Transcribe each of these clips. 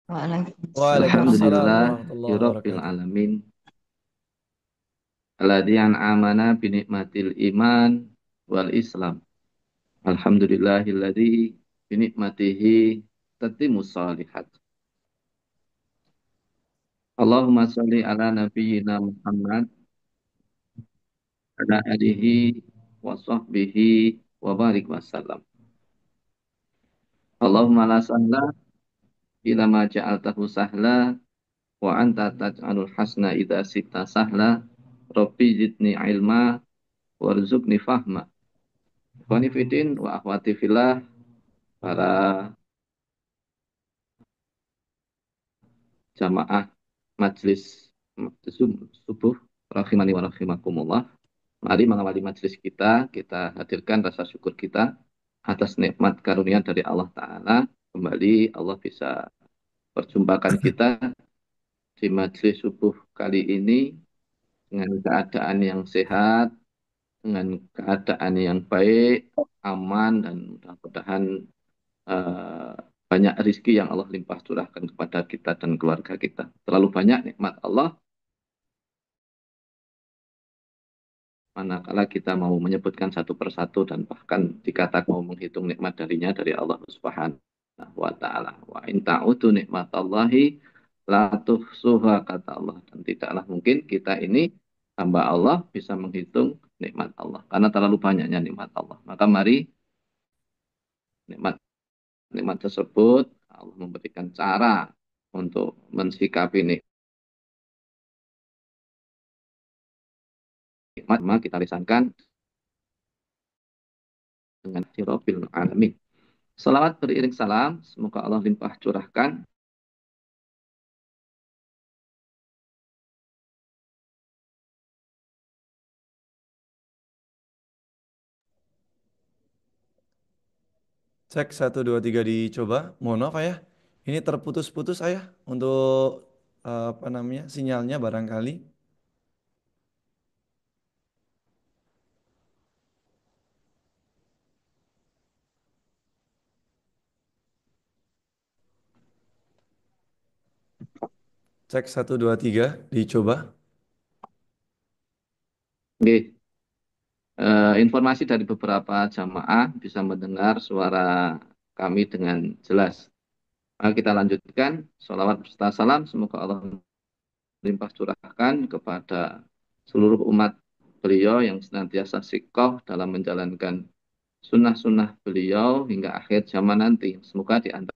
Waalaikumsalam. Waalaikumsalam Alhamdulillah warahmatullahi Rabbil wabarakatuh. alamin alladzi an'amana bi nikmatil iman wal islam. Alhamdulillahilladzi bi nikmatihi tatimmus shalihat. Allahumma shalli ala nabiyyina Muhammad ala alihi wa sahbihi wa barik wasallam. Allahumma la sahla illa ma ja'altahu sahla wa anta taj'alul hasna idza sita sahla. Rabbi zidni ilma warzuqni fahma. Ikhwani fiddin wa akhwati fillah, para jamaah majelis subuh rahimani wa rahimakumullah. Mari mengawali majelis kita, kita hadirkan rasa syukur kita atas nikmat karunia dari Allah Ta'ala. Kembali Allah bisa perjumpakan kita di majelis subuh kali ini dengan keadaan yang sehat, dengan keadaan yang baik, aman, dan mudah-mudahan eh, banyak rizki yang Allah limpah curahkan kepada kita dan keluarga kita. Terlalu banyak nikmat Allah, manakala kita mau menyebutkan satu persatu dan bahkan dikatakan mau menghitung nikmat darinya dari Allah Subhanahu wa taala. Wa in ta'udu nikmatallahi la tuhsuha, kata Allah, dan tidaklah mungkin kita ini hamba Allah bisa menghitung nikmat Allah karena terlalu banyaknya nikmat Allah. Maka mari nikmat nikmat tersebut Allah memberikan cara untuk mensikapi nikmat, maka kita lisankan dengan Rabbil alamin. Salawat beriring salam, semoga Allah limpah curahkan Cek 1 2 3 dicoba. Mohon maaf ya. Ini terputus-putus ayah untuk apa namanya sinyalnya barangkali. Cek 1 2 3 dicoba. Oke, informasi dari beberapa jamaah bisa mendengar suara kami dengan jelas. Maka kita lanjutkan. Salawat serta salam, semoga Allah limpah curahkan kepada seluruh umat beliau yang senantiasa sikoh dalam menjalankan sunnah-sunnah beliau hingga akhir zaman nanti. Semoga di antara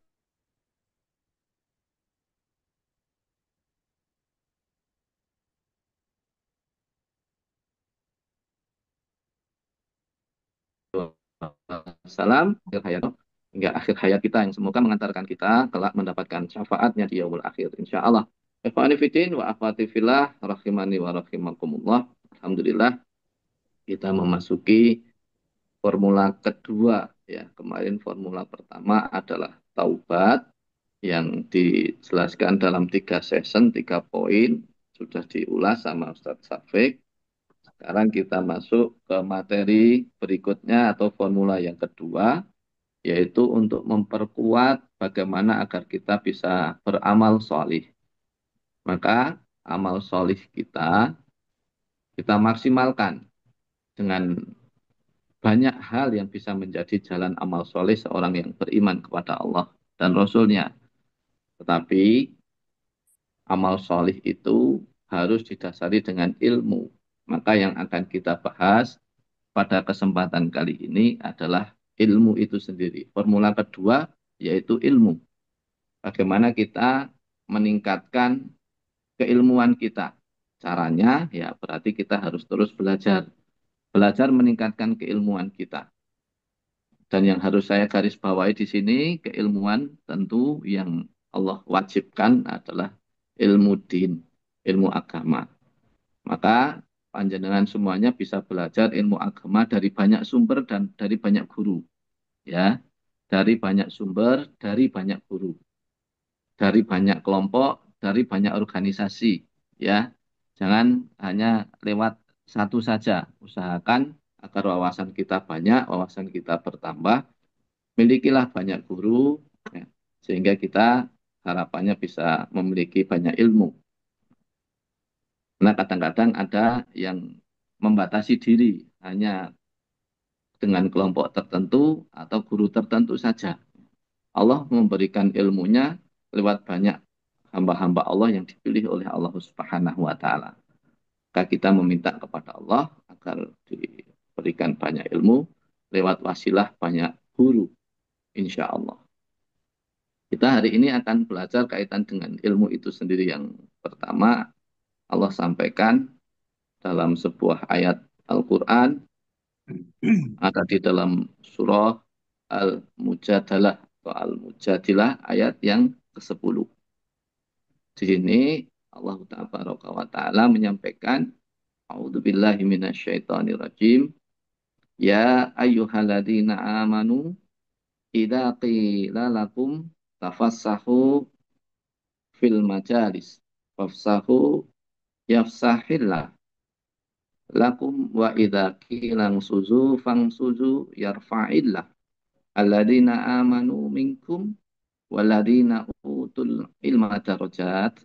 salam akhir hayat hingga akhir hayat kita, yang semoga mengantarkan kita kelak mendapatkan syafaatnya di yaumul akhir insyaallah. Ikhwani fiddin wa akhwati fillah rahimani wa rahimakumullah. Alhamdulillah kita memasuki formula kedua, ya. Kemarin formula pertama adalah taubat yang dijelaskan dalam 3 session, 3 poin, sudah diulas sama Ustadz Safik. Sekarang kita masuk ke materi berikutnya atau formula yang kedua, yaitu untuk memperkuat bagaimana agar kita bisa beramal solih. Maka amal solih kita maksimalkan dengan banyak hal yang bisa menjadi jalan amal soleh seorang yang beriman kepada Allah dan Rasulnya. Tetapi amal soleh itu harus didasari dengan ilmu. Maka yang akan kita bahas pada kesempatan kali ini adalah ilmu itu sendiri. Formula kedua yaitu ilmu. Bagaimana kita meningkatkan keilmuan kita. Caranya ya berarti kita harus terus belajar. Belajar meningkatkan keilmuan kita. Dan yang harus saya garis bawahi di sini, keilmuan tentu yang Allah wajibkan adalah ilmu din, ilmu agama. Maka panjenengan semuanya bisa belajar ilmu agama dari banyak sumber dan dari banyak guru. Ya, dari banyak sumber, dari banyak guru, dari banyak kelompok, dari banyak organisasi. Ya, jangan hanya lewat satu saja. Usahakan agar wawasan kita banyak, wawasan kita bertambah. Milikilah banyak guru, ya, sehingga kita harapannya bisa memiliki banyak ilmu. Nah, kadang-kadang ada yang membatasi diri hanya dengan kelompok tertentu atau guru tertentu saja. Allah memberikan ilmunya lewat banyak hamba-hamba Allah yang dipilih oleh Allah Subhanahu wa taala. Maka kita meminta kepada Allah agar diberikan banyak ilmu lewat wasilah banyak guru, insya Allah. Kita hari ini akan belajar kaitan dengan ilmu itu sendiri. Yang pertama, Allah sampaikan dalam sebuah ayat Al-Quran, ada di dalam surah Al-Mujadalah atau Al-Mujadilah ayat yang ke-10. Di sini Allah Ta'ala menyampaikan, A'udzubillahi minasyaitonirrajim. Ya ayyuhalladzina amanu idza qila lakum tafassahu fil majalis fafsahu yafsahillah lakum wa idza qila suzu fangsuzu yarfa'illah alladzina amanu minkum walladzina utul ilma darajat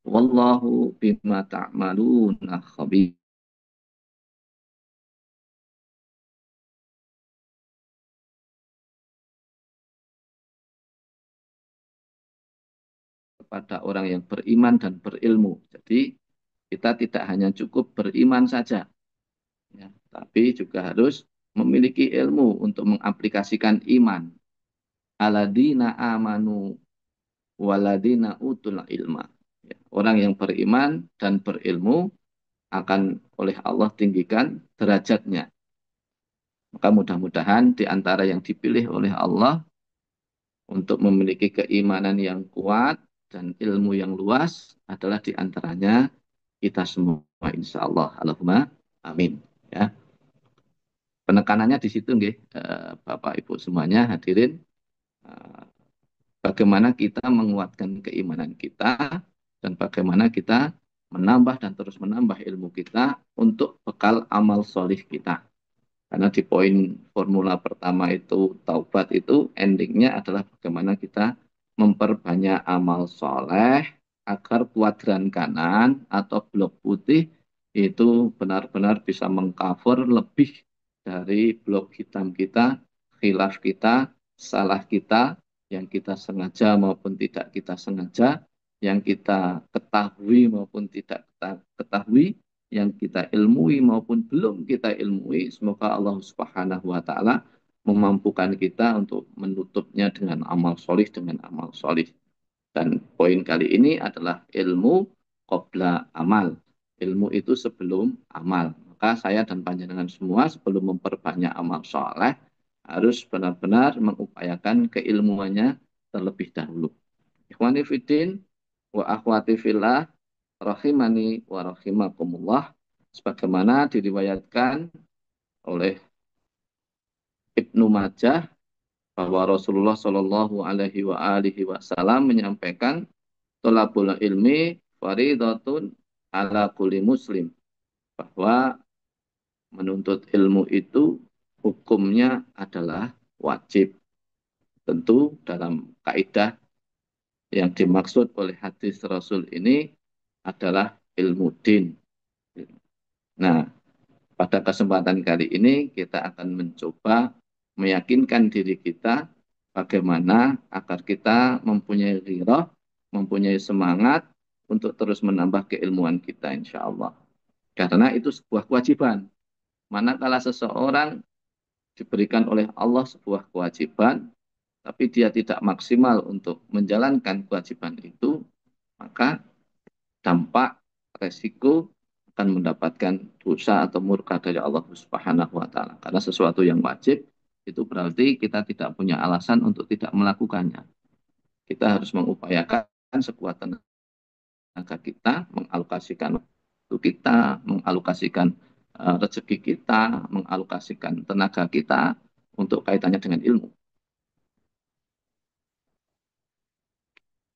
wallahu bima ta'maluna khabir. Kepada orang yang beriman dan berilmu. Jadi kita tidak hanya cukup beriman saja, ya, tapi juga harus memiliki ilmu untuk mengaplikasikan iman. Aladina amanu waladina utul ilma. Ya, orang yang beriman dan berilmu akan oleh Allah tinggikan derajatnya. Maka mudah-mudahan di antara yang dipilih oleh Allah untuk memiliki keimanan yang kuat dan ilmu yang luas adalah di antaranya kita semua, insya Allah. Allahumma amin. Ya, penekanannya di situ, nggih, Bapak Ibu semuanya hadirin, eh, bagaimana kita menguatkan keimanan kita dan bagaimana kita menambah dan terus menambah ilmu kita untuk bekal amal solih kita. Karena di poin formula pertama itu taubat itu endingnya adalah bagaimana kita memperbanyak amal soleh agar kuadran kanan atau blok putih itu benar-benar bisa mengcover lebih dari blok hitam kita, khilaf kita, salah kita, yang kita sengaja maupun tidak kita sengaja, yang kita ketahui maupun tidak kita ketahui, yang kita ilmui maupun belum kita ilmui. Semoga Allah Subhanahu wa taala memampukan kita untuk menutupnya dengan amal solih dengan amal solih. Dan poin kali ini adalah ilmu qabla amal. Ilmu itu sebelum amal. Maka saya dan panjenengan semua sebelum memperbanyak amal soleh harus benar-benar mengupayakan keilmuannya terlebih dahulu. Ikhwani fiddin wa akhwati fillah rahimani wa rahimakumullah, sebagaimana diriwayatkan oleh Ibnu Majah bahwa Rasulullah Shallallahu Alaihi Wasallam menyampaikan tolabul ilmi faridatun ala kulli muslim, bahwa menuntut ilmu itu hukumnya adalah wajib. Tentu dalam kaidah yang dimaksud oleh hadis Rasul ini adalah ilmu din. Nah, pada kesempatan kali ini kita akan mencoba meyakinkan diri kita bagaimana agar kita mempunyai ghirah, mempunyai semangat untuk terus menambah keilmuan kita, insya Allah. Karena itu sebuah kewajiban. Manakala seseorang diberikan oleh Allah sebuah kewajiban, tapi dia tidak maksimal untuk menjalankan kewajiban itu, maka dampak resiko akan mendapatkan dosa atau murka dari Allah Subhanahu wa taala. Karena sesuatu yang wajib itu berarti kita tidak punya alasan untuk tidak melakukannya. Kita harus mengupayakan sekuat tenaga kita, mengalokasikan waktu kita, mengalokasikan rezeki kita, mengalokasikan tenaga kita untuk kaitannya dengan ilmu.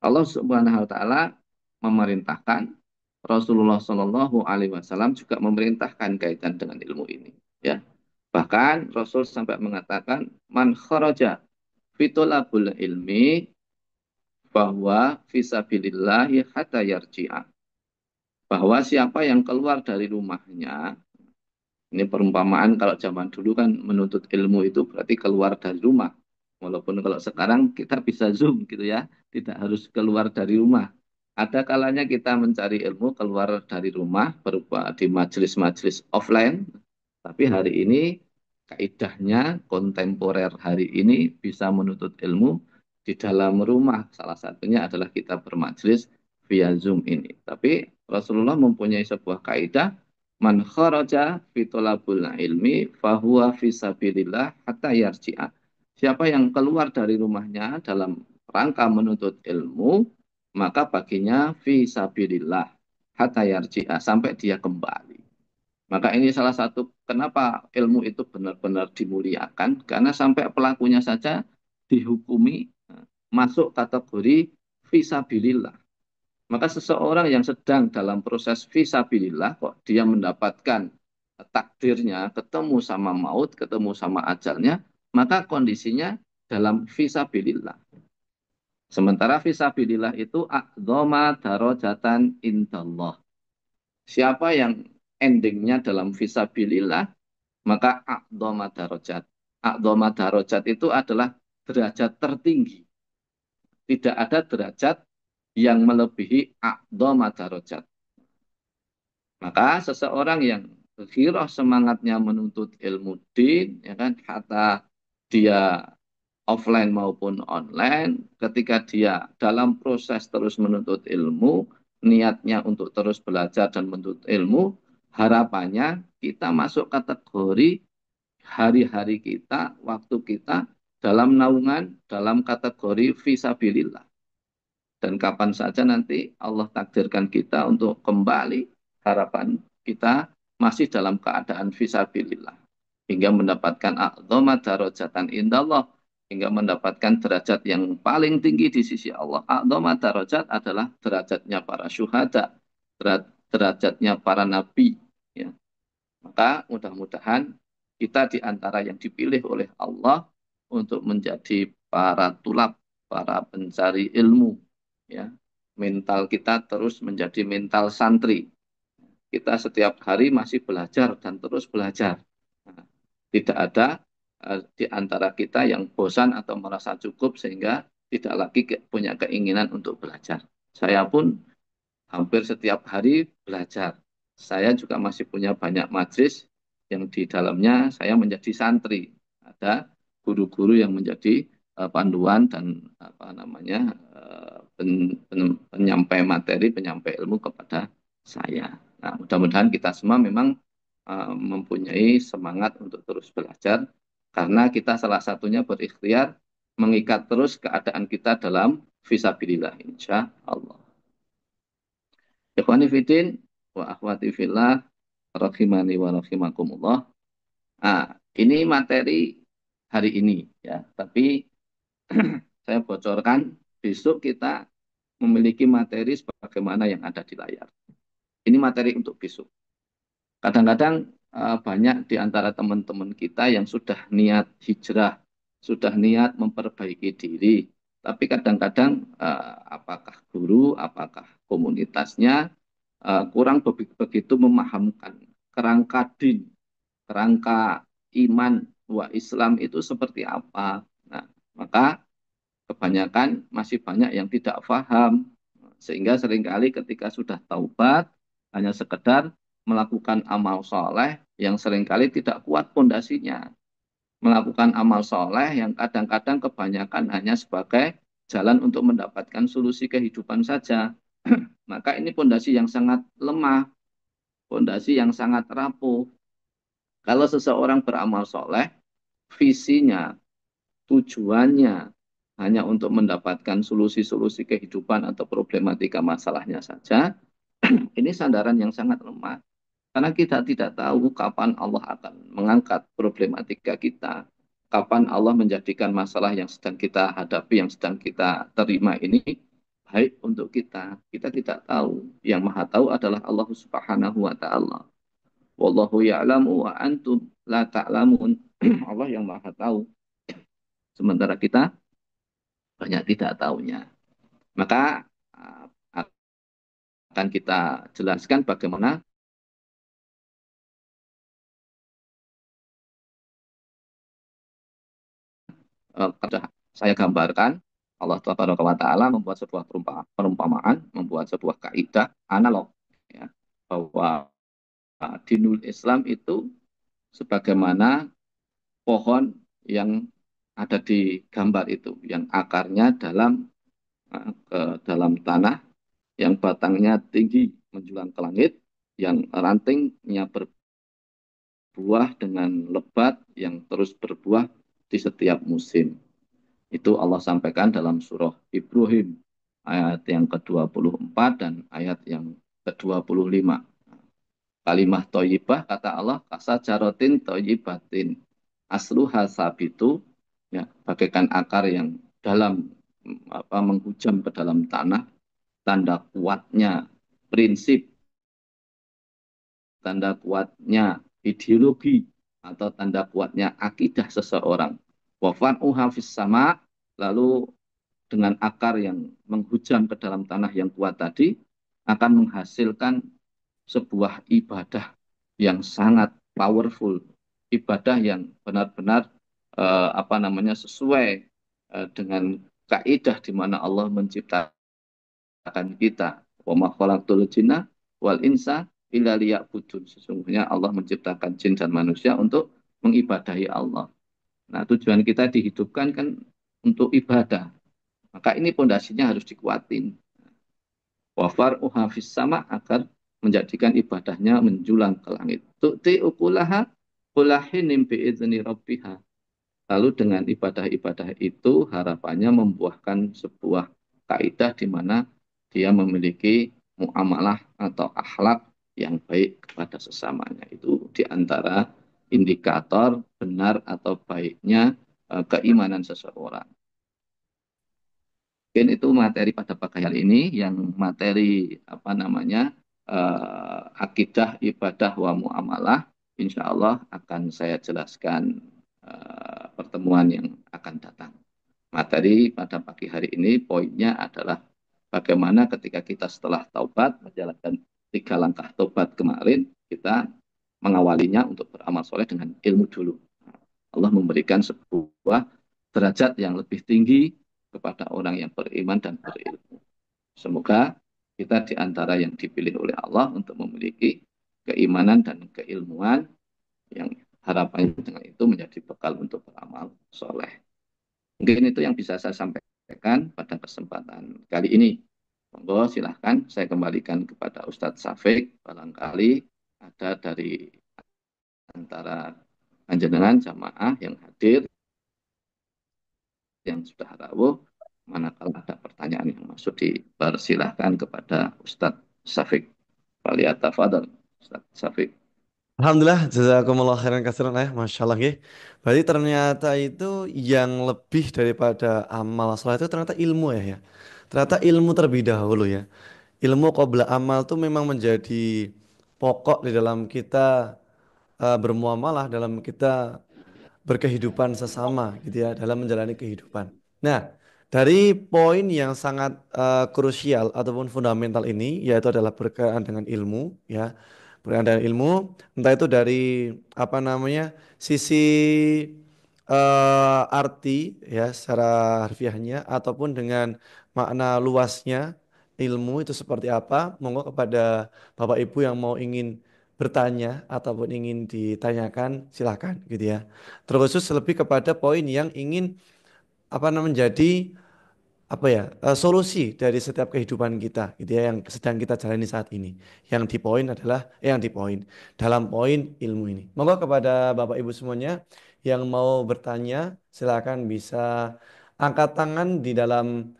Allah Subhanahu wa taala memerintahkan, Rasulullah Shallallahu Alaihi Wasallam juga memerintahkan kaitan dengan ilmu ini. Ya, bahkan Rasul sampai mengatakan, man kharaja fitolabul ilmi bahwa fisabilillahi hatta yarji'a. Bahwa siapa yang keluar dari rumahnya, ini perumpamaan kalau zaman dulu kan menuntut ilmu itu berarti keluar dari rumah. Walaupun kalau sekarang kita bisa Zoom gitu ya, tidak harus keluar dari rumah. Ada kalanya kita mencari ilmu keluar dari rumah berupa di majelis-majelis offline, tapi hari ini kaidahnya kontemporer hari ini bisa menuntut ilmu di dalam rumah. Salah satunya adalah kita bermajelis via Zoom ini. Tapi Rasulullah mempunyai sebuah kaidah, man kharaja fi thalabul ilmi fahuwa fi sabilillah hatta yarji'a. Siapa yang keluar dari rumahnya dalam rangka menuntut ilmu, maka baginya fi sabilillah hatta yarji'a sampai dia kembali. Maka ini salah satu kenapa ilmu itu benar-benar dimuliakan karena sampai pelakunya saja dihukumi masuk kategori fisabilillah. Maka seseorang yang sedang dalam proses fisabilillah kok dia mendapatkan takdirnya ketemu sama maut, ketemu sama ajalnya, maka kondisinya dalam fisabilillah. Sementara fisabilillah itu a'dzama darajatan indallah. Siapa yang endingnya dalam fisabilillah, maka a'dzama darajat. A'dzama darajat itu adalah derajat tertinggi. Tidak ada derajat yang melebihi a'dzama darajat. Maka seseorang yang bergirah semangatnya menuntut ilmu din, ya kan, kata dia offline maupun online, ketika dia dalam proses terus menuntut ilmu, niatnya untuk terus belajar dan menuntut ilmu, harapannya kita masuk kategori hari-hari kita, waktu kita dalam naungan, dalam kategori fisabilillah. Dan kapan saja nanti Allah takdirkan kita untuk kembali, harapan kita masih dalam keadaan fisabilillah. Hingga mendapatkan a'dzama darajatan indallah, hingga mendapatkan derajat yang paling tinggi di sisi Allah. A'dzama darajat adalah derajatnya para syuhada, derajatnya para nabi. Ya. Maka mudah-mudahan kita di antara yang dipilih oleh Allah untuk menjadi para tulab, para pencari ilmu. Ya. Mental kita terus menjadi mental santri. Kita setiap hari masih belajar dan terus belajar. Nah, tidak ada di antara kita yang bosan atau merasa cukup sehingga tidak lagi punya keinginan untuk belajar. Saya pun hampir setiap hari belajar. Saya juga masih punya banyak majlis yang di dalamnya saya menjadi santri. Ada guru-guru yang menjadi panduan dan apa namanya penyampai materi, penyampai ilmu kepada saya. Nah, mudah-mudahan kita semua memang mempunyai semangat untuk terus belajar karena kita salah satunya berikhtiar mengikat terus keadaan kita dalam fisabilillah insya Allah. Ikhwani fiddin wa akhwati fillah rahimani wa rahimakumullah. Nah, ini materi hari ini ya, tapi saya bocorkan besok kita memiliki materi sebagaimana yang ada di layar. Ini materi untuk besok. Kadang-kadang banyak di antara teman-teman kita yang sudah niat hijrah, sudah niat memperbaiki diri, tapi kadang-kadang apakah guru, apakah komunitasnya kurang begitu memahamkan kerangka din, kerangka iman bahwa Islam itu seperti apa. Nah, maka kebanyakan masih banyak yang tidak paham, sehingga seringkali ketika sudah taubat, hanya sekedar melakukan amal soleh yang seringkali tidak kuat pondasinya. Melakukan amal soleh yang kadang-kadang kebanyakan hanya sebagai jalan untuk mendapatkan solusi kehidupan saja. Maka ini pondasi yang sangat lemah, pondasi yang sangat rapuh. Kalau seseorang beramal soleh, visinya, tujuannya hanya untuk mendapatkan solusi-solusi kehidupan atau problematika masalahnya saja, ini sandaran yang sangat lemah. Karena kita tidak tahu kapan Allah akan mengangkat problematika kita, kapan Allah menjadikan masalah yang sedang kita hadapi, yang sedang kita terima ini baik untuk kita. Kita tidak tahu. Yang Maha tahu adalah Allah Subhanahu wa taala. Wallahu ya'lamu wa antum la ta'lamun. Allah yang Maha tahu. Sementara kita banyak tidak tahunya. Maka uh, akan kita jelaskan bagaimana saya gambarkan Allah Taala membuat sebuah perumpamaan, membuat sebuah kaidah analog, ya, bahwa dinul Islam itu sebagaimana pohon yang ada di gambar itu, yang akarnya ke dalam tanah, yang batangnya tinggi menjulang ke langit, yang rantingnya berbuah dengan lebat, yang terus berbuah di setiap musim. Itu Allah sampaikan dalam surah Ibrahim ayat yang ke-24 dan ayat yang ke-25. Kalimah toyibah kata Allah kasa jarotin toyibatin asluha sabitu, ya, bagaikan akar yang dalam menghujam ke dalam tanah, tanda kuatnya prinsip, tanda kuatnya ideologi, atau tanda kuatnya akidah seseorang. Wafan uhafis sama, lalu dengan akar yang menghujam ke dalam tanah yang kuat tadi akan menghasilkan sebuah ibadah yang sangat powerful, ibadah yang benar-benar sesuai dengan kaidah di mana Allah menciptakan kita. Wa ma khalaqtul jinna wal insa illa liya'budun. Sesungguhnya Allah menciptakan jin dan manusia untuk mengibadahi Allah. Nah, tujuan kita dihidupkan kan untuk ibadah. Maka ini pondasinya harus dikuatin. Wafar uhafis sama agar menjadikan ibadahnya menjulang ke langit. Tu'ti ukulaha kulahinim bi'izni rabbiha. Lalu dengan ibadah-ibadah itu harapannya membuahkan sebuah kaidah di mana dia memiliki muamalah atau akhlak yang baik kepada sesamanya. Itu di antara indikator benar atau baiknya keimanan seseorang. Mungkin itu materi pada pagi hari ini yang materi akidah ibadah wa muamalah, insya Allah akan saya jelaskan pertemuan yang akan datang. Materi pada pagi hari ini poinnya adalah bagaimana ketika kita setelah taubat menjalankan 3 langkah taubat kemarin, kita mengawalinya untuk beramal soleh dengan ilmu dulu. Allah memberikan sebuah derajat yang lebih tinggi kepada orang yang beriman dan berilmu. Semoga kita di antara yang dipilih oleh Allah untuk memiliki keimanan dan keilmuan yang harapannya dengan itu menjadi bekal untuk beramal soleh. Mungkin itu yang bisa saya sampaikan pada kesempatan kali ini. Monggo silahkan saya kembalikan kepada Ustadz Safik. Barangkali ada dari antara panjenengan jamaah yang hadir yang sudah rawuh, manakala ada pertanyaan yang masuk dipersilahkan kepada Ustadz Safik. Waliyatafadal, Ustadz Safik. Alhamdulillah, jazakumullah khairan katsiran ya, Masya Allah nggih. Berarti ternyata itu yang lebih daripada amal salat itu ternyata ilmu ya. Ternyata ilmu terlebih dahulu ya. Ilmu qabla amal itu memang menjadi pokok di dalam kita bermuamalah, dalam kita berkehidupan sesama gitu ya, dalam menjalani kehidupan. Nah, dari poin yang sangat krusial ataupun fundamental ini yaitu adalah berkaitan dengan ilmu ya. Berkaitan dengan ilmu, entah itu dari apa namanya? Sisi arti ya secara harfiahnya ataupun dengan makna luasnya ilmu itu seperti apa. Monggo kepada Bapak Ibu yang mau ingin bertanya ataupun ingin ditanyakan silakan gitu ya. Terkhusus lebih kepada poin yang ingin apa namanya menjadi apa ya solusi dari setiap kehidupan kita gitu ya yang sedang kita jalani saat ini. Yang di poin adalah yang di poin dalam poin ilmu ini. Monggo kepada Bapak Ibu semuanya yang mau bertanya silakan bisa angkat tangan di dalam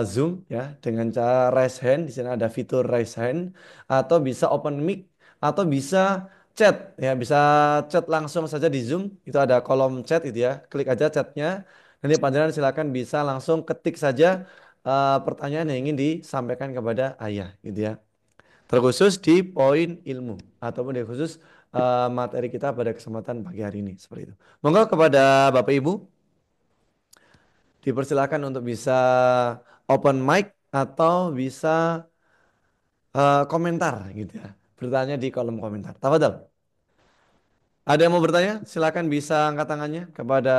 Zoom ya dengan cara raise hand. Di sana ada fitur raise hand atau bisa open mic atau bisa chat ya bisa chat langsung saja di Zoom itu ada kolom chat gitu ya klik aja chatnya. Nanti panjenengan silakan bisa langsung ketik saja pertanyaan yang ingin disampaikan kepada ayah gitu ya. Terkhusus di poin ilmu ataupun di khusus materi kita pada kesempatan pagi hari ini seperti itu. Monggo kepada Bapak Ibu dipersilakan untuk bisa open mic atau bisa komentar gitu ya. Bertanya di kolom komentar. Tafadhol. Ada yang mau bertanya? Silakan bisa angkat tangannya kepada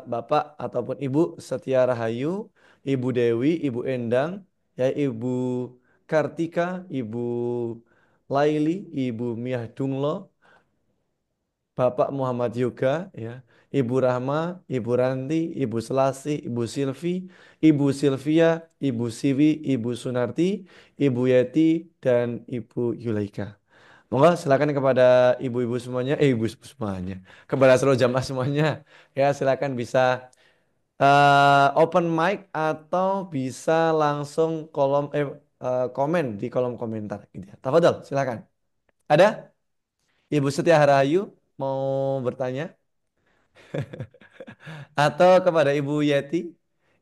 Bapak ataupun Ibu Setia Rahayu, Ibu Dewi, Ibu Endang, ya Ibu Kartika, Ibu Laili, Ibu Miah Dunglo, Bapak Muhammad Yoga, ya, Ibu Rahma, Ibu Ranti, Ibu Selasi, Ibu Silvi, Ibu Silvia, Ibu Siwi, Ibu Sunarti, Ibu Yeti, dan Ibu Yulaika. Monggo silakan kepada ibu-ibu semuanya, ibu-ibu semuanya, kepada seluruh jamaah semuanya, ya silakan bisa open mic atau bisa langsung komen di kolom komentar, gitu ya. Tafadhol, silakan. Ada? Ibu Setia Harayu mau bertanya? Atau kepada Ibu Yeti,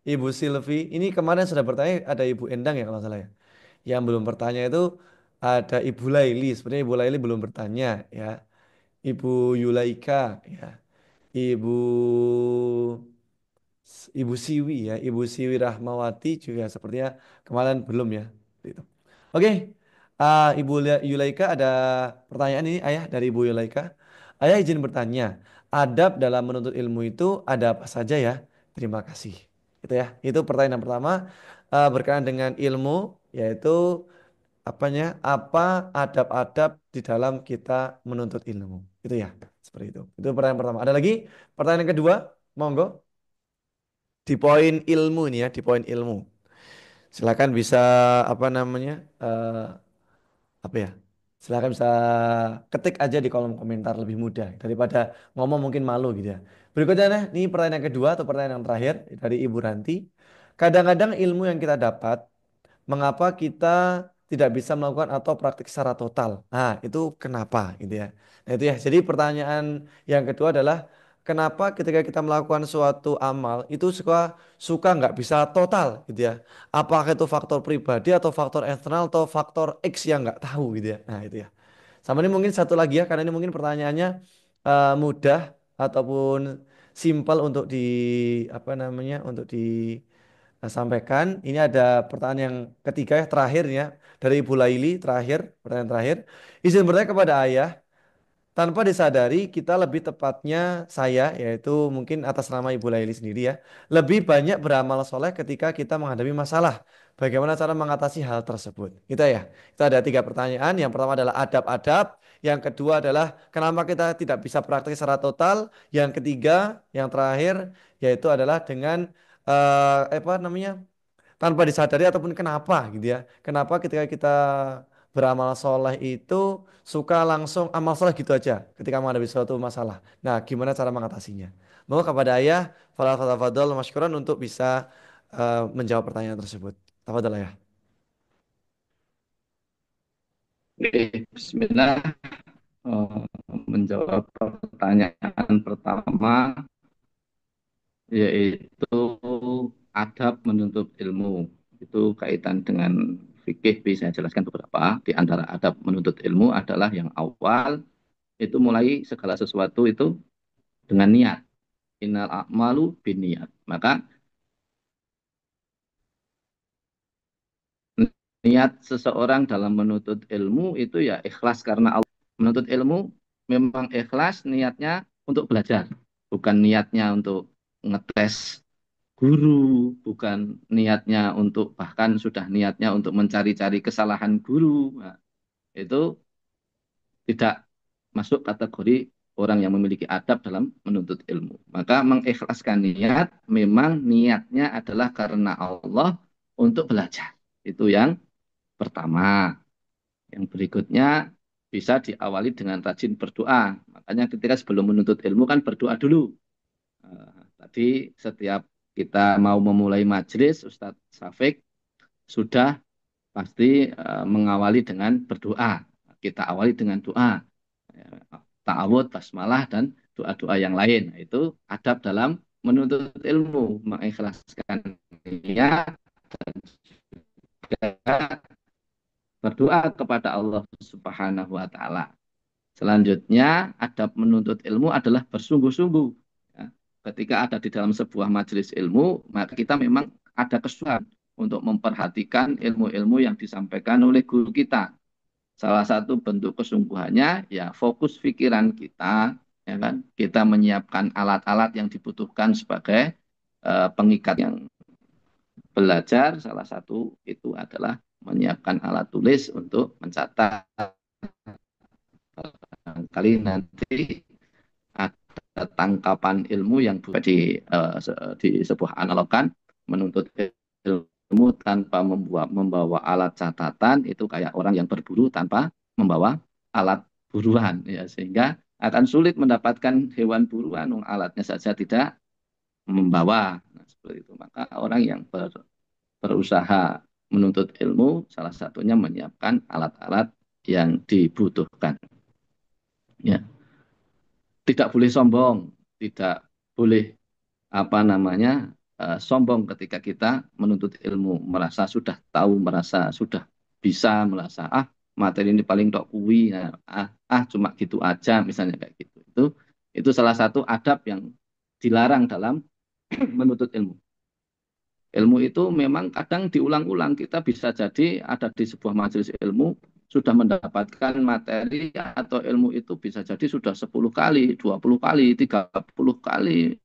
Ibu Silvi. Ini kemarin sudah bertanya, ada Ibu Endang ya kalau nggak salah ya. Yang belum bertanya itu ada Ibu Laili. Sebenarnya Ibu Laili belum bertanya ya. Ibu Yulaika ya. Ibu Ibu Siwi ya. Ibu Siwi Rahmawati juga sepertinya kemarin belum ya. Gitu. Oke. Yulaika ada pertanyaan ini ayah dari Ibu Yulaika. Ayah izin bertanya, adab dalam menuntut ilmu itu ada apa saja ya? Terima kasih. Itu ya. Itu pertanyaan pertama berkenaan dengan ilmu yaitu apanya? Apa adab-adab di dalam kita menuntut ilmu? Itu ya. Seperti itu. Itu pertanyaan pertama. Ada lagi? Pertanyaan kedua, monggo. Di poin ilmu nih ya, di poin ilmu. Silakan bisa apa namanya? Apa ya? Silakan bisa ketik aja di kolom komentar lebih mudah daripada ngomong mungkin malu gitu ya. Berikutnya nih, ini pertanyaan yang kedua atau pertanyaan yang terakhir dari Ibu Ranti. Kadang-kadang ilmu yang kita dapat, mengapa kita tidak bisa melakukan atau praktik secara total? Nah, itu kenapa gitu ya. Nah, itu ya. Jadi pertanyaan yang kedua adalah kenapa ketika kita melakukan suatu amal itu suka suka nggak bisa total gitu ya. Apakah itu faktor pribadi atau faktor eksternal atau faktor X yang nggak tahu gitu ya. Nah, itu ya. Sama ini mungkin satu lagi ya, karena ini mungkin pertanyaannya mudah ataupun simpel untuk di apa namanya untuk disampaikan. Ini ada pertanyaan yang ketiga ya, terakhir ya dari Ibu Laili terakhir, pertanyaan terakhir. Izin bertanya kepada ayah, tanpa disadari kita lebih tepatnya saya yaitu mungkin atas nama Ibu Laili sendiri ya lebih banyak beramal soleh ketika kita menghadapi masalah. Bagaimana cara mengatasi hal tersebut? Itu ya. Itu ada tiga pertanyaan. Yang pertama adalah adab-adab. Yang kedua adalah kenapa kita tidak bisa praktik secara total. Yang ketiga, yang terakhir yaitu adalah dengan apa namanya tanpa disadari ataupun kenapa gitu ya. Kenapa ketika kita beramal soleh itu suka langsung amal soleh gitu aja ketika menghadapi suatu masalah. Nah, gimana cara mengatasinya? Mau kepada ayah, fadal masykuran untuk bisa menjawab pertanyaan tersebut. Tafadhol ya. Oke, Bismillah. Eh, Menjawab pertanyaan pertama yaitu adab menuntut ilmu. Itu kaitan dengan fikih bisa saya jelaskan beberapa. Di antara adab menuntut ilmu adalah yang awal itu mulai segala sesuatu itu dengan niat. Innal a'malu niat. Maka niat seseorang dalam menuntut ilmu itu ya ikhlas karena Allah. Menuntut ilmu memang ikhlas niatnya untuk belajar, bukan niatnya untuk ngetes guru, bukan niatnya untuk bahkan sudah niatnya untuk mencari-cari kesalahan guru. Nah, itu tidak masuk kategori orang yang memiliki adab dalam menuntut ilmu. Maka mengikhlaskan niat memang niatnya adalah karena Allah untuk belajar. Itu yang pertama. Yang berikutnya bisa diawali dengan rajin berdoa. Makanya ketika sebelum menuntut ilmu kan berdoa dulu. Tadi setiap kita mau memulai majelis, Ustadz Safik sudah pasti mengawali dengan berdoa. Kita awali dengan doa, ta'awud, basmalah, dan doa-doa yang lain. Nah, itu adab dalam menuntut ilmu, mengikhlaskan niat, dan berdoa kepada Allah Subhanahu wa Ta'ala. Selanjutnya, adab menuntut ilmu adalah bersungguh-sungguh. Ya, ketika ada di dalam sebuah majelis ilmu, maka kita memang ada kesungguhan. untuk memperhatikan ilmu-ilmu yang disampaikan oleh guru kita. Salah satu bentuk kesungguhannya ya fokus pikiran kita, ya kan? Kita menyiapkan alat-alat yang dibutuhkan sebagai pengikat yang belajar. Salah satu itu adalah menyiapkan alat tulis untuk mencatat. Kali nanti ada tangkapan ilmu yang di sebuah analogan menuntut ilmu tanpa membawa alat catatan itu kayak orang yang berburu tanpa membawa alat buruan ya sehingga akan sulit mendapatkan hewan buruan alatnya saja tidak membawa. Nah, seperti itu maka orang yang berusaha menuntut ilmu salah satunya menyiapkan alat-alat yang dibutuhkan ya tidak boleh sombong tidak boleh apa namanya sombong ketika kita menuntut ilmu, merasa sudah tahu, merasa sudah bisa, merasa materi ini paling tok kuwi, nah, cuma gitu aja, misalnya kayak gitu. Itu salah satu adab yang dilarang dalam menuntut ilmu. Ilmu itu memang kadang diulang-ulang. Kita bisa jadi ada di sebuah majelis ilmu sudah mendapatkan materi atau ilmu itu bisa jadi sudah 10 kali, 20 kali, 30 kali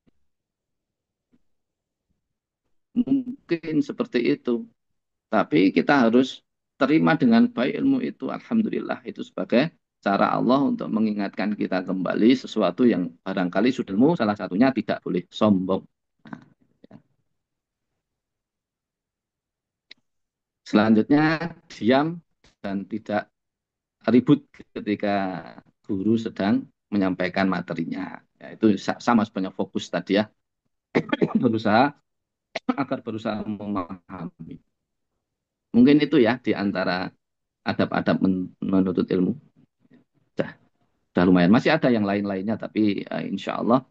mungkin seperti itu. Tapi kita harus terima dengan baik ilmu itu. Alhamdulillah itu sebagai cara Allah untuk mengingatkan kita kembali sesuatu yang barangkali sudah ilmu, salah satunya tidak boleh sombong. Nah, ya. Selanjutnya diam dan tidak ribut ketika guru sedang menyampaikan materinya. Ya, itu sama sebenarnya fokus tadi ya, berusaha agar berusaha memahami. Mungkin itu ya di antara adab-adab menuntut ilmu. Sudah lumayan. Masih ada yang lain-lainnya, tapi insya Allah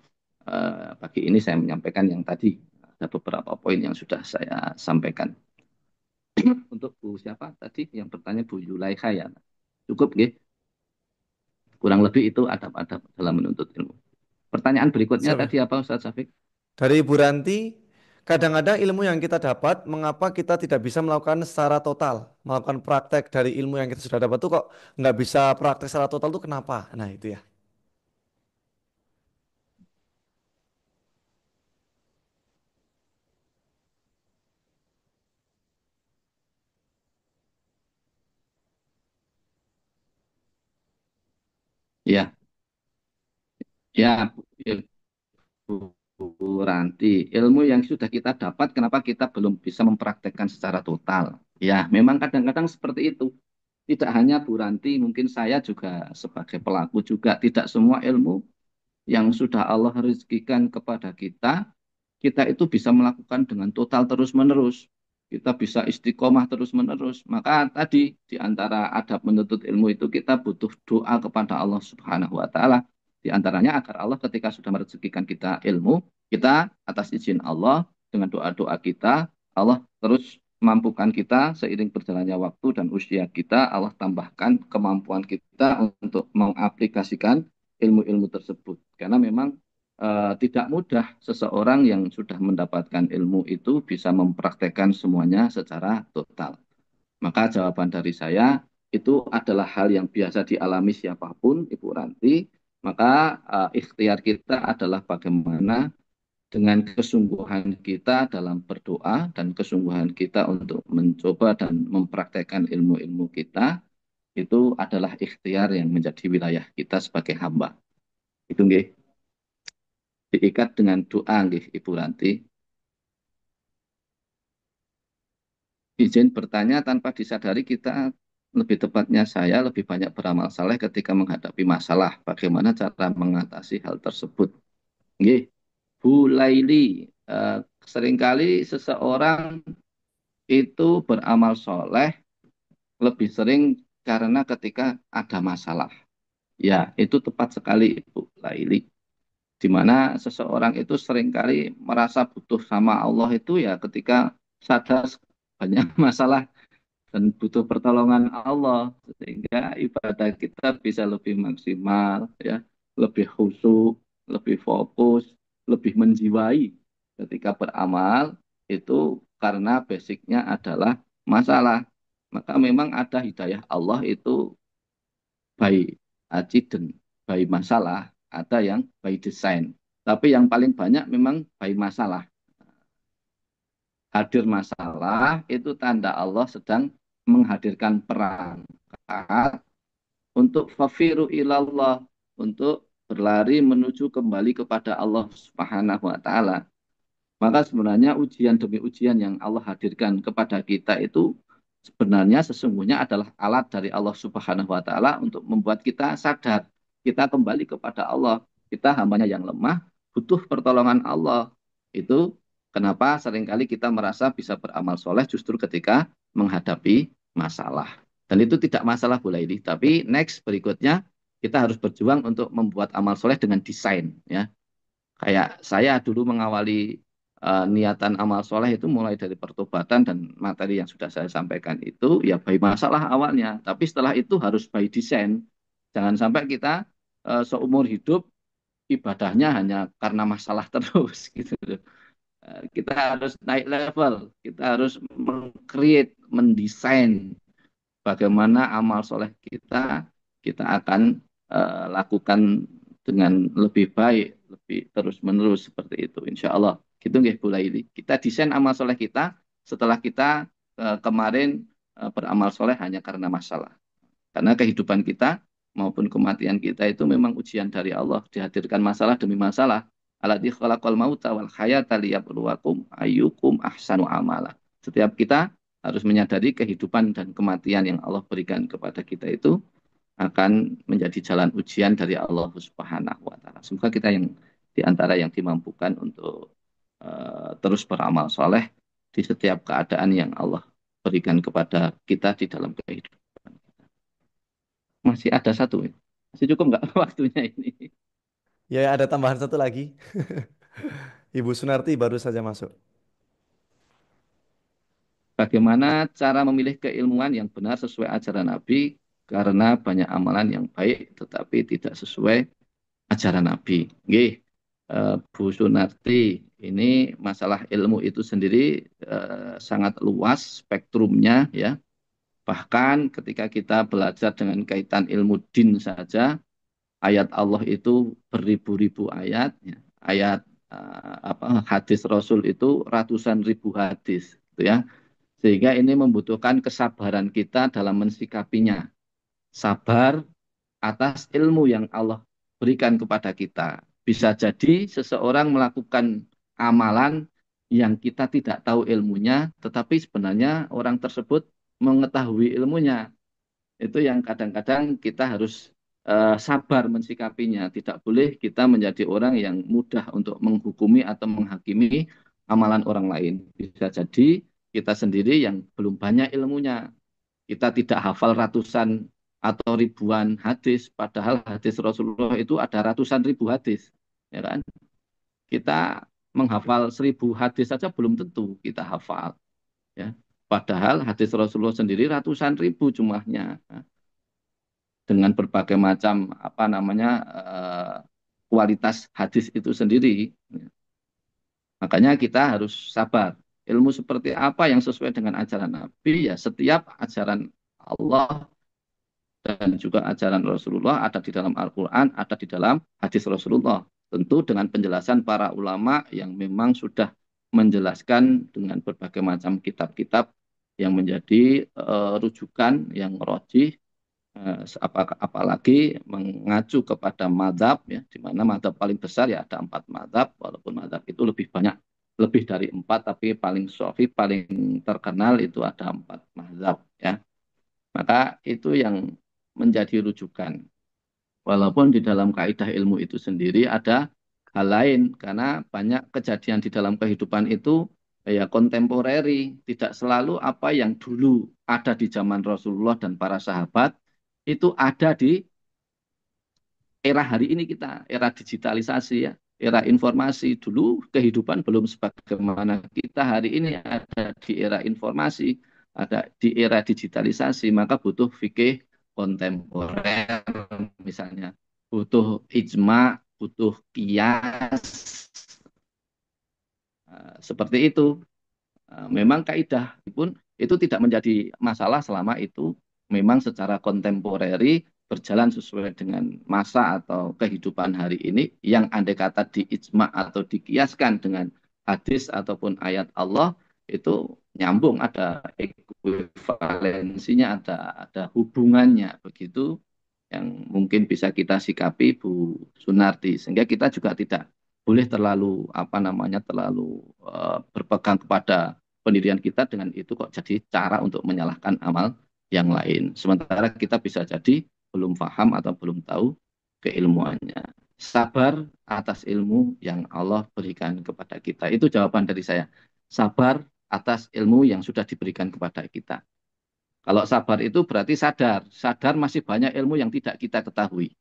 pagi ini saya menyampaikan yang tadi. Ada beberapa poin yang sudah saya sampaikan. Untuk Bu siapa tadi yang bertanya Bu Yulaikha ya. Cukup, gitu. Kurang lebih itu adab-adab dalam menuntut ilmu. Pertanyaan berikutnya Siap ya? tadi apa Ustaz Syafiq? Dari Ibu Ranti, kadang-kadang ilmu yang kita dapat, mengapa kita tidak bisa melakukan secara total, melakukan praktek dari ilmu yang kita sudah dapat tuh kok nggak bisa praktek secara total tuh kenapa? Nah itu ya. Ya, ya, Bu Ranti, ilmu yang sudah kita dapat, kenapa kita belum bisa mempraktekkan secara total? Ya, memang kadang-kadang seperti itu. Tidak hanya Bu Ranti, mungkin saya juga sebagai pelaku juga tidak semua ilmu yang sudah Allah rezekikan kepada kita, kita itu bisa melakukan dengan total terus-menerus. Kita bisa istiqomah terus-menerus. Maka tadi di antara adab menuntut ilmu itu kita butuh doa kepada Allah Subhanahu wa taala. Di antaranya agar Allah ketika sudah merezekikan kita ilmu, kita atas izin Allah dengan doa-doa kita, Allah terus mampukan kita seiring berjalannya waktu dan usia kita, Allah tambahkan kemampuan kita untuk mengaplikasikan ilmu-ilmu tersebut. Karena memang tidak mudah seseorang yang sudah mendapatkan ilmu itu bisa mempraktekkan semuanya secara total. Maka jawaban dari saya itu adalah hal yang biasa dialami siapapun, Ibu Ranti. Maka ikhtiar kita adalah bagaimana dengan kesungguhan kita dalam berdoa dan kesungguhan kita untuk mencoba dan mempraktekkan ilmu-ilmu kita, itu adalah ikhtiar yang menjadi wilayah kita sebagai hamba. Itu nggih. Diikat dengan doa nggih Ibu Ranti. Izin bertanya tanpa disadari kita lebih tepatnya saya lebih banyak beramal saleh ketika menghadapi masalah. Bagaimana cara mengatasi hal tersebut? Nggih, Bu Laili, seringkali seseorang itu beramal soleh lebih sering karena ketika ada masalah. Ya, itu tepat sekali Ibu Laili. Di mana seseorang itu seringkali merasa butuh sama Allah itu ya ketika sadar banyak masalah dan butuh pertolongan Allah sehingga ibadah kita bisa lebih maksimal ya, lebih khusyuk, lebih fokus, lebih menjiwai ketika beramal itu karena basicnya adalah masalah. Maka memang ada hidayah Allah itu by accident, by masalah, ada yang by design. Tapi yang paling banyak memang by masalah. Hadir masalah itu tanda Allah sedang menghadirkan perangkat untuk fafiru ilallah, untuk berlari menuju kembali kepada Allah Subhanahu wa taala. Maka sebenarnya ujian demi ujian yang Allah hadirkan kepada kita itu sebenarnya sesungguhnya adalah alat dari Allah Subhanahu wa taala untuk membuat kita sadar, kita kembali kepada Allah. Kita hambanya yang lemah, butuh pertolongan Allah. Itu kenapa seringkali kita merasa bisa beramal soleh justru ketika menghadapi masalah. Dan itu tidak masalah boleh ini, tapi next berikutnya kita harus berjuang untuk membuat amal soleh dengan desain, ya. Kayak saya dulu mengawali niatan amal soleh itu mulai dari pertobatan dan materi yang sudah saya sampaikan itu ya by masalah awalnya. Tapi setelah itu harus by design. Jangan sampai kita seumur hidup ibadahnya hanya karena masalah terus gitu. Kita harus naik level, kita harus meng-create, mendesain bagaimana amal soleh kita akan lakukan dengan lebih baik, lebih terus menerus seperti itu, insya Allah. Gitu nggih Bu Laili. Kita desain amal soleh kita setelah kita kemarin beramal soleh hanya karena masalah. Karena kehidupan kita maupun kematian kita itu memang ujian dari Allah, dihadirkan masalah demi masalah. Alladzi khalaqal mauta wal hayata liyabluwakum ayyukum ahsanu amala. Setiap kita harus menyadari kehidupan dan kematian yang Allah berikan kepada kita itu akan menjadi jalan ujian dari Allah Subhanahu wa taala. Semoga kita yang di antara yang dimampukan untuk terus beramal soleh di setiap keadaan yang Allah berikan kepada kita di dalam kehidupan. Masih ada satu. Masih cukup nggak waktunya ini? Ya, ada tambahan satu lagi. Ibu Sunarti baru saja masuk. Bagaimana cara memilih keilmuan yang benar sesuai ajaran Nabi karena banyak amalan yang baik tetapi tidak sesuai ajaran Nabi. Nggih, Bu Sunarti, ini masalah ilmu itu sendiri sangat luas spektrumnya ya. Bahkan ketika kita belajar dengan kaitan ilmu din saja, ayat Allah itu beribu-ribu ayat, ya. Ayat hadis Rasul itu ratusan ribu hadis, gitu ya. Sehingga ini membutuhkan kesabaran kita dalam mensikapinya. Sabar atas ilmu yang Allah berikan kepada kita. Bisa jadi seseorang melakukan amalan yang kita tidak tahu ilmunya, tetapi sebenarnya orang tersebut mengetahui ilmunya. Itu yang kadang-kadang kita harus sabar mensikapinya. Tidak boleh kita menjadi orang yang mudah untuk menghukumi atau menghakimi amalan orang lain. Bisa jadi kita sendiri yang belum banyak ilmunya. Kita tidak hafal ratusan atau ribuan hadis, padahal hadis Rasulullah itu ada ratusan ribu hadis. Ya kan? Kita menghafal 1.000 hadis saja belum tentu kita hafal. Ya. Padahal hadis Rasulullah sendiri ratusan ribu jumlahnya dengan berbagai macam apa namanya kualitas hadis itu sendiri. Makanya kita harus sabar. Ilmu seperti apa yang sesuai dengan ajaran Nabi, ya setiap ajaran Allah dan juga ajaran Rasulullah ada di dalam Al-Quran, ada di dalam hadis Rasulullah. Tentu dengan penjelasan para ulama yang memang sudah menjelaskan dengan berbagai macam kitab-kitab yang menjadi rujukan yang rojih, apalagi mengacu kepada madhab, ya, di mana madhab paling besar ya ada 4 madhab, walaupun madhab itu lebih banyak, lebih dari 4, tapi paling sahih, paling terkenal itu ada 4 madhab, ya. Maka itu yang menjadi rujukan. Walaupun di dalam kaidah ilmu itu sendiri ada hal lain, karena banyak kejadian di dalam kehidupan itu ya kontemporeri, tidak selalu apa yang dulu ada di zaman Rasulullah dan para sahabat itu ada di era hari ini kita, era digitalisasi ya, era informasi. Dulu kehidupan belum sebagaimana kita hari ini, ada di era informasi, ada di era digitalisasi, maka butuh fikih kontemporer misalnya, butuh ijma, butuh kias, seperti itu. Memang kaidah pun itu tidak menjadi masalah selama itu memang secara kontemporeri berjalan sesuai dengan masa atau kehidupan hari ini yang andai kata diijma atau dikiaskan dengan hadis ataupun ayat Allah itu nyambung, ada ekuivalensinya, ada hubungannya begitu yang mungkin bisa kita sikapi Bu Sunarti, sehingga kita juga tidak boleh terlalu apa namanya terlalu berpegang kepada pendirian kita dengan itu kok jadi cara untuk menyalahkan amal yang lain. Sementara kita bisa jadi belum paham atau belum tahu keilmuannya. Sabar atas ilmu yang Allah berikan kepada kita. Itu jawaban dari saya. Sabar atas ilmu yang sudah diberikan kepada kita. Kalau sabar itu berarti sadar. Sadar masih banyak ilmu yang tidak kita ketahui.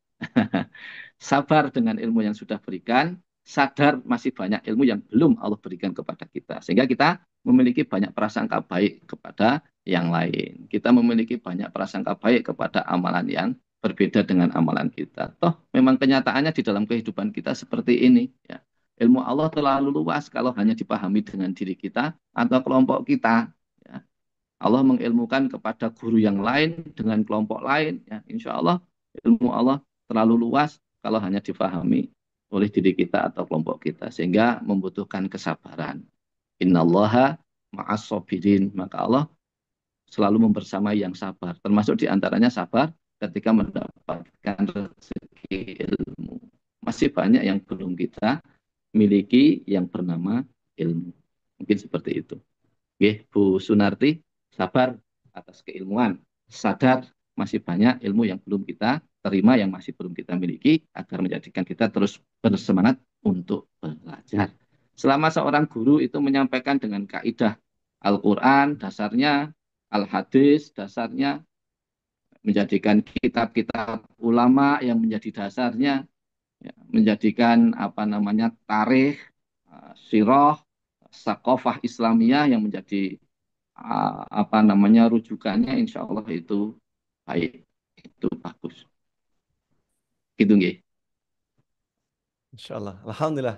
Sabar dengan ilmu yang sudah berikan, sadar masih banyak ilmu yang belum Allah berikan kepada kita. Sehingga kita memiliki banyak prasangka baik kepada yang lain. Kita memiliki banyak prasangka baik kepada amalan yang berbeda dengan amalan kita. Toh memang kenyataannya di dalam kehidupan kita seperti ini. Ya. Ilmu Allah terlalu luas kalau hanya dipahami dengan diri kita atau kelompok kita. Ya. Allah mengilmukan kepada guru yang lain dengan kelompok lain. Ya. Insya Allah ilmu Allah terlalu luas kalau hanya difahami oleh diri kita atau kelompok kita, sehingga membutuhkan kesabaran. Innallaha ma'as sabirin, maka Allah selalu membersamai yang sabar, termasuk diantaranya sabar ketika mendapatkan rezeki ilmu. Masih banyak yang belum kita miliki yang bernama ilmu. Mungkin seperti itu. Oke, Bu Sunarti, sabar atas keilmuan, sadar masih banyak ilmu yang belum kita terima, yang masih belum kita miliki, agar menjadikan kita terus bersemangat untuk belajar. Selama seorang guru itu menyampaikan dengan kaidah Al-Quran, dasarnya, Al-Hadis, dasarnya, menjadikan kitab-kitab ulama yang menjadi dasarnya, ya, menjadikan apa namanya tarikh, sirah, sakofah Islamiyah yang menjadi apa namanya rujukannya, insya Allah itu baik, itu bagus. Gitu nggih. Insya Allah. Alhamdulillah.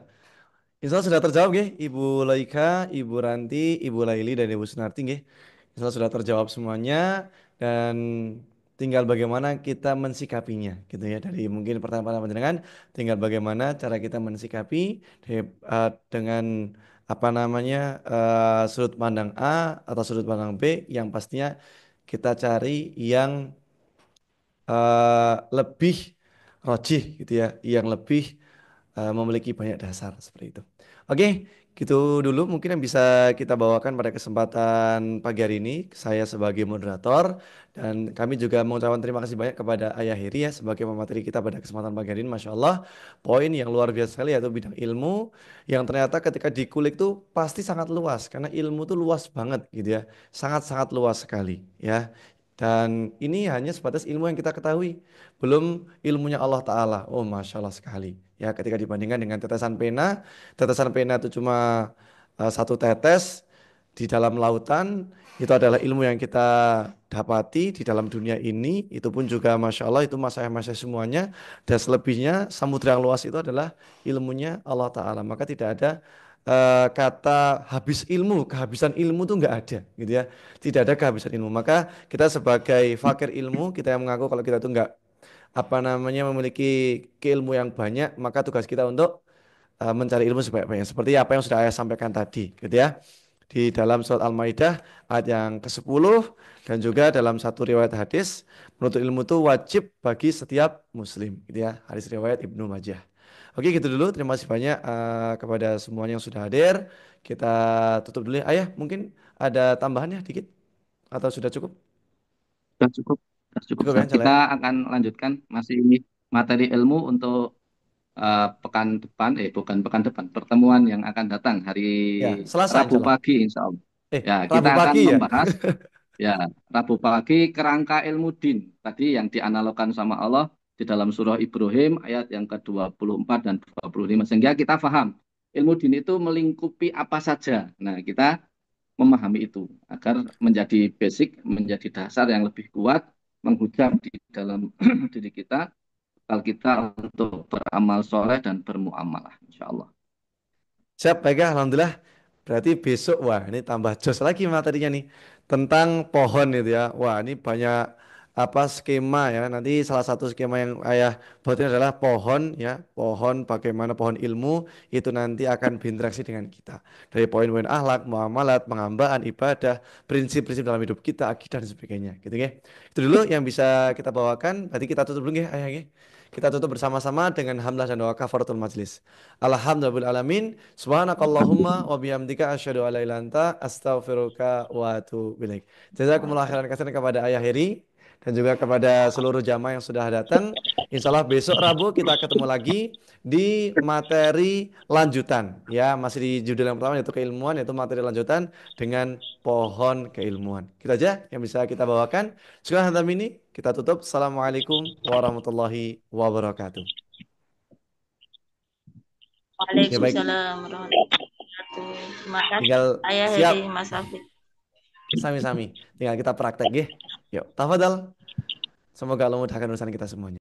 Insya Allah sudah terjawab nggih, Ibu Laika, Ibu Ranti, Ibu Laili, dan Ibu Sunarti nggih. Insya Allah sudah terjawab semuanya dan tinggal bagaimana kita mensikapinya gitu ya. Dari mungkin pertanyaan-pertanyaan panjenengan, tinggal bagaimana cara kita mensikapi dengan apa namanya sudut pandang A atau sudut pandang B yang pastinya kita cari yang lebih rojih gitu ya, yang lebih memiliki banyak dasar seperti itu. Oke, gitu dulu mungkin yang bisa kita bawakan pada kesempatan pagi hari ini. Saya sebagai moderator dan kami juga mengucapkan terima kasih banyak kepada Ayah Heri ya sebagai pemateri kita pada kesempatan pagi hari ini. Masya Allah, poin yang luar biasa sekali yaitu bidang ilmu yang ternyata ketika dikulik tuh pasti sangat luas karena ilmu tuh luas banget gitu ya, sangat-sangat luas sekali ya. Dan ini hanya sebatas ilmu yang kita ketahui, belum ilmunya Allah Ta'ala. Oh, Masya Allah sekali. Ya, ketika dibandingkan dengan tetesan pena itu cuma satu tetes di dalam lautan, itu adalah ilmu yang kita dapati di dalam dunia ini. Itu pun juga Masya Allah, itu masa-masa semuanya. Dan selebihnya, samudera yang luas itu adalah ilmunya Allah Ta'ala. Maka tidak ada kata habis ilmu, kehabisan ilmu itu nggak ada, gitu ya. Tidak ada kehabisan ilmu. Maka kita sebagai fakir ilmu, kita yang mengaku kalau kita itu nggak apa namanya memiliki keilmu yang banyak, maka tugas kita untuk mencari ilmu sebanyak-banyak. Seperti apa yang sudah saya sampaikan tadi, gitu ya. Di dalam surat Al-Maidah ayat yang ke-10 dan juga dalam satu riwayat hadis, menuntut ilmu itu wajib bagi setiap muslim, gitu ya. Hadis riwayat Ibnu Majah. Oke, gitu dulu. Terima kasih banyak kepada semuanya yang sudah hadir. Kita tutup dulu ya. Ayah, mungkin ada tambahannya dikit atau sudah cukup? Sudah cukup, sudah cukup. Cukup ya, Ustaz. Insya Allah Kita ya. akan lanjutkan masih ini materi ilmu untuk pekan depan, bukan pekan depan, pertemuan yang akan datang hari Ya, Selasa Rabu Insya Allah. pagi, insya Allah. Ya, kita Rabu akan pagi ya. membahas ya Rabu pagi kerangka ilmu din tadi yang dianalogkan sama Allah di dalam surah Ibrahim ayat yang ke-24 dan 25, sehingga kita paham ilmu din itu melingkupi apa saja. Nah, kita memahami itu agar menjadi basic, menjadi dasar yang lebih kuat menghujam di dalam diri kita, kalau kita untuk beramal soleh dan bermuamalah, insya Allah. Siap, baiklah. Alhamdulillah. Berarti besok, wah ini tambah jos lagi materinya nih. Tentang pohon itu ya. Wah ini banyak apa skema ya. Nanti salah satu skema yang ayah buat ini adalah pohon ya. Pohon bagaimana pohon ilmu itu nanti akan berinteraksi dengan kita. Dari poin-poin akhlak, muamalat, penghambaan, ibadah, prinsip-prinsip dalam hidup kita, akidah dan sebagainya. Gitu ya. Itu dulu yang bisa kita bawakan. Berarti kita tutup dulu ya ayah ya. Kita tutup bersama-sama dengan hamdalah dan doa kafaratul majlis. Alhamdulillahirrahmanirrahim. Subhanakallahumma wa bihamdika asyhadu an la ilaha illa anta astaghfiruka wa atubu ilaik. Jazakumullah khairan katsiran kepada Ayah Heri dan juga kepada seluruh jamaah yang sudah datang. Insya Allah besok Rabu kita ketemu lagi di materi lanjutan. Ya, masih di judul yang pertama yaitu keilmuan, yaitu materi lanjutan dengan pohon keilmuan. Kita aja yang bisa kita bawakan. Sekarang hantam ini kita tutup. Assalamualaikum warahmatullahi wabarakatuh. Ya baik, Waalaikumsalam warahmatullahi wabarakatuh. Terima kasih tinggal Ayah Heri, siap. Mas Afif. Sami-sami. Tinggal kita praktek ya. Yuk, tafadhal. Semoga Allah mudahkan urusan kita semuanya.